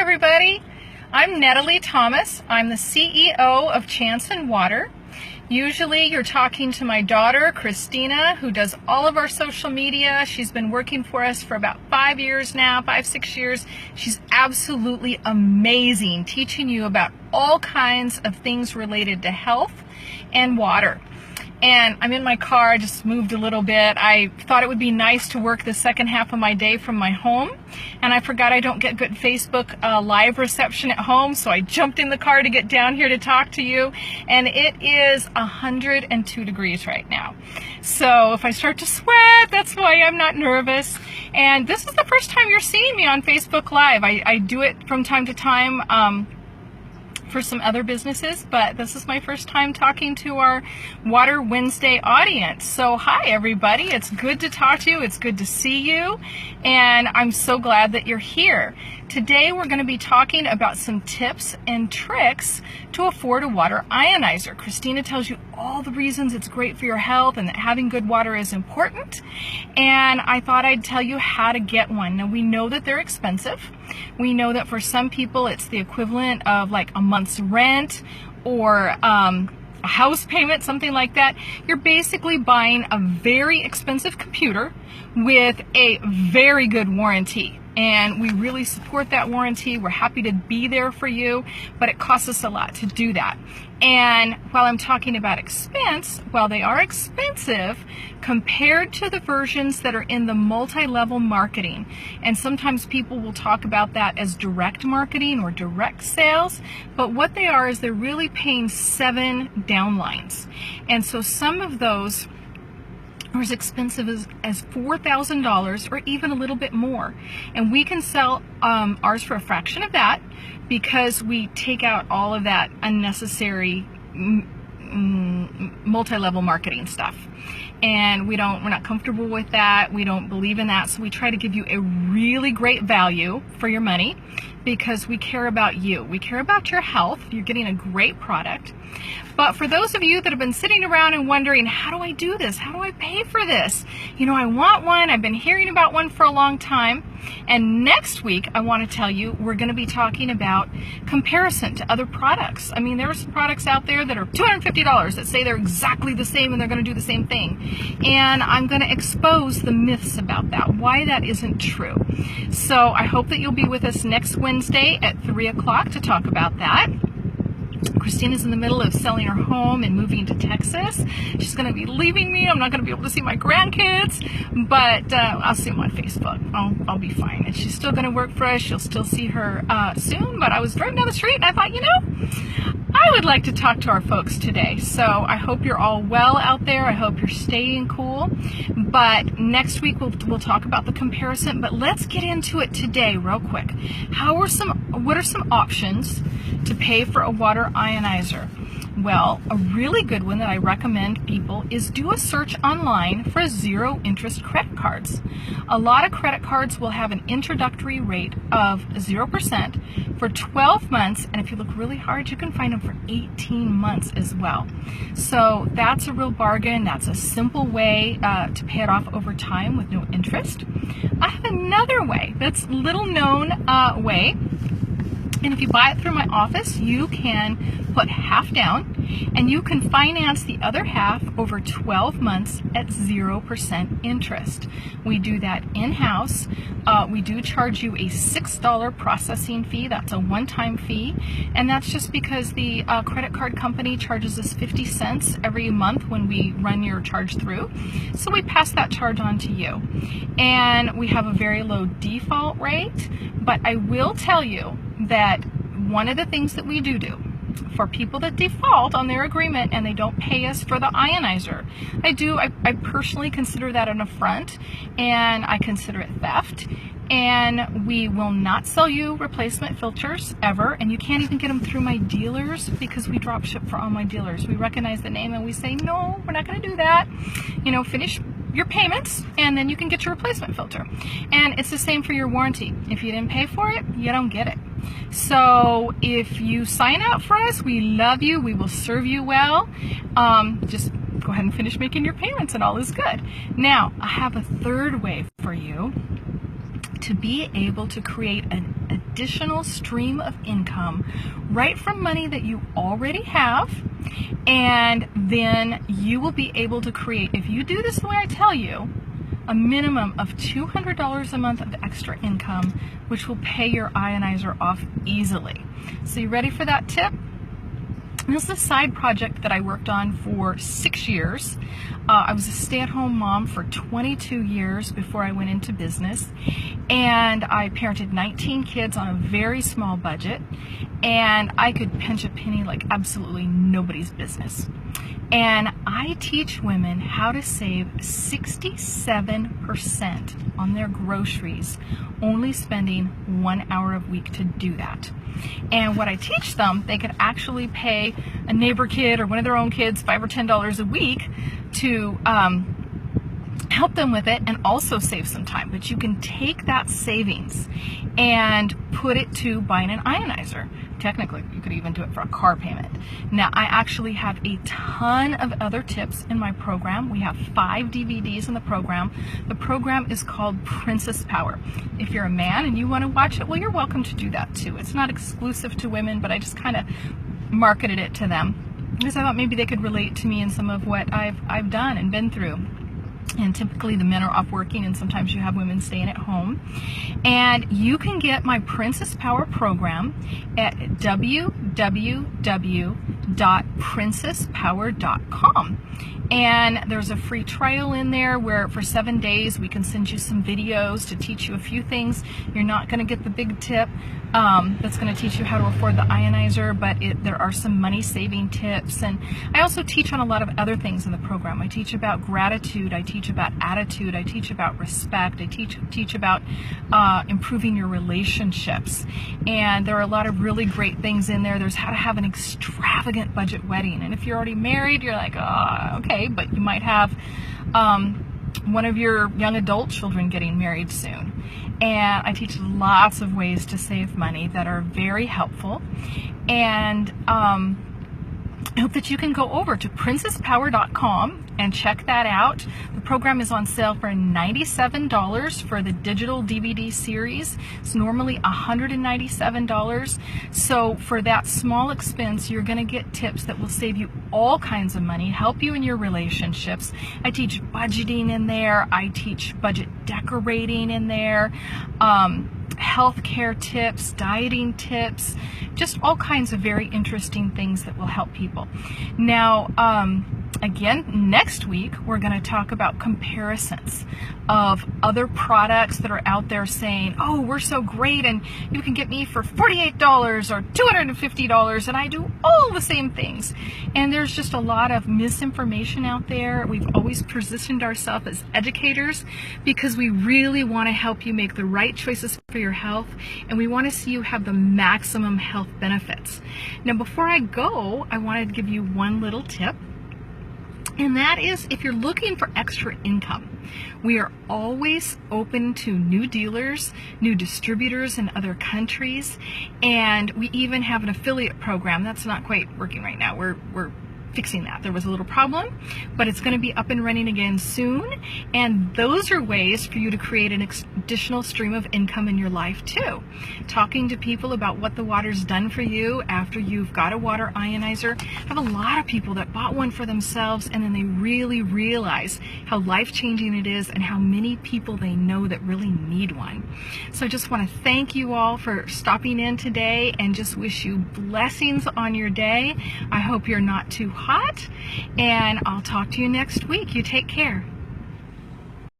everybody. I'm Natalie Thomas. I'm the CEO of Chanson Water. Usually you're talking to my daughter, Christina, who does all of our social media. She's been working for us for about 5 years now, 6 years. She's absolutely amazing, teaching you about all kinds of things related to health and water. And I'm in my car, I just moved a little bit. I thought it would be nice to work the second half of my day from my home. And I forgot I don't get good Facebook live reception at home, so I jumped in the car to get down here to talk to you. And it is 102 degrees right now. So if I start to sweat, that's why I'm not nervous. And this is the first time you're seeing me on Facebook Live. I do it from time to time for some other businesses, but this is my first time talking to our Water Wednesday audience. So hi everybody, it's good to talk to you, it's good to see you, and I'm so glad that you're here. Today we're going to be talking about some tips and tricks to afford a water ionizer. Christina tells you all the reasons it's great for your health and that having good water is important, and I thought I'd tell you how to get one. Now we know that they're expensive. We know that for some people it's the equivalent of like a month's rent or a house payment, something like that. You're basically buying a very expensive computer with a very good warranty. And we really support that warranty. We're happy to be there for you, but it costs us a lot to do that. And while I'm talking about expense, while they are expensive compared to the versions that are in the multi-level marketing, and sometimes people will talk about that as direct marketing or direct sales, but what they are is they're really paying 7 downlines. And so some of those are as expensive as $4,000 or even a little bit more. And we can sell ours for a fraction of that because we take out all of that unnecessary multi-level marketing stuff. And we're not comfortable with that. We don't believe in that. So we try to give you a really great value for your money because we care about you. We care about your health. You're getting a great product. But for those of you that have been sitting around and wondering, how do I do this? How do I pay for this? You know, I want one. I've been hearing about one for a long time. And next week, I want to tell you, we're going to be talking about comparison to other products. I mean, there are some products out there that are $250 that say they're exactly the same and they're going to do the same thing. And I'm going to expose the myths about that, why that isn't true. So I hope that you'll be with us next Wednesday at 3 o'clock to talk about that. Christina's in the middle of selling her home and moving to Texas. She's going to be leaving me. I'm not going to be able to see my grandkids, but I'll see them on Facebook. I'll be fine. And she's still going to work for us. You'll still see her soon, but I was driving down the street and I thought, you know, I would like to talk to our folks today. So I hope you're all well out there. I hope you're staying cool. But next week we'll talk about the comparison, but let's get into it today real quick. What are some options to pay for a water ionizer? Well, a really good one that I recommend people is do a search online for zero interest credit cards. A lot of credit cards will have an introductory rate of 0% for 12 months, and if you look really hard, you can find them for 18 months as well. So that's a real bargain. That's a simple way to pay it off over time with no interest. I have another way that's little known way. And if you buy it through my office, you can put half down and you can finance the other half over 12 months at 0% interest. We do that in-house. We do charge you a $6 processing fee. That's a one-time fee. And that's just because the credit card company charges us 50 cents every month when we run your charge through. So we pass that charge on to you. And we have a very low default rate, but I will tell you that one of the things that we do for people that default on their agreement and they don't pay us for the ionizer, I personally consider that an affront and I consider it theft, and we will not sell you replacement filters ever, and you can't even get them through my dealers because we drop ship for all my dealers. We recognize the name and we say, no, we're not going to do that. You know, finish your payments and then you can get your replacement filter. And it's the same for your warranty. If you didn't pay for it, you don't get it. So if you sign up for us, we love you. We will serve you well. Just go ahead and finish making your payments and all is good. Now, I have a third way for you to be able to create an additional stream of income right from money that you already have. And then you will be able to create, if you do this the way I tell you, a minimum of $200 a month of extra income, which will pay your Ionizer off easily. So you ready for that tip? This is a side project that I worked on for 6 years. I was a stay-at-home mom for 22 years before I went into business, and I parented 19 kids on a very small budget, and I could pinch a penny like absolutely nobody's business. And I teach women how to save 67% on their groceries, only spending 1 hour a week to do that. And what I teach them, they could actually pay a neighbor kid or one of their own kids $5 or $10 a week to help them with it and also save some time. But you can take that savings and put it to buying an Ionizer. Technically, you could even do it for a car payment. Now, I actually have a ton of other tips in my program. We have 5 DVDs in the program. The program is called Princess Power. If you're a man and you want to watch it, well, you're welcome to do that too. It's not exclusive to women, but I just kind of marketed it to them because I thought maybe they could relate to me in some of what I've done and been through. And typically the men are off working, and sometimes you have women staying at home. And you can get my Princess Power program at www.princesspower.com. And there's a free trial in there where for 7 days we can send you some videos to teach you a few things. You're not going to get the big tip that's going to teach you how to afford the Ionizer, but there are some money saving tips. And I also teach on a lot of other things in the program. I teach about gratitude, I teach about attitude, I teach about respect, I teach about improving your relationships. And there are a lot of really great things in there. There's how to have an extravagant budget wedding. And if you're already married, you're like, oh, okay, but you might have one of your young adult children getting married soon. And I teach lots of ways to save money that are very helpful. And I hope that you can go over to princesspower.com and check that out. The program is on sale for $97 for the digital DVD series. It's normally $197. So for that small expense, you're going to get tips that will save you all kinds of money, help you in your relationships. I teach budgeting in there. I teach budget decorating in there. Healthcare tips, dieting tips, just all kinds of very interesting things that will help people. Now, again, next week we're going to talk about comparisons of other products that are out there saying, oh, we're so great and you can get me for $48 or $250 and I do all the same things. And there's just a lot of misinformation out there. We've always positioned ourselves as educators because we really want to help you make the right choices for your health, and we want to see you have the maximum health benefits. Now, before I go, I wanted to give you one little tip. And that is, if you're looking for extra income, we are always open to new dealers, new distributors in other countries, and we even have an affiliate program. That's not quite working right now. We're fixing that. There was a little problem, but it's going to be up and running again soon. And those are ways for you to create an additional stream of income in your life too. Talking to people about what the water's done for you after you've got a water Ionizer. I have a lot of people that bought one for themselves and then they really realize how life-changing it is and how many people they know that really need one. So I just want to thank you all for stopping in today and just wish you blessings on your day. I hope you're not too hot, and I'll talk to you next week. You take care.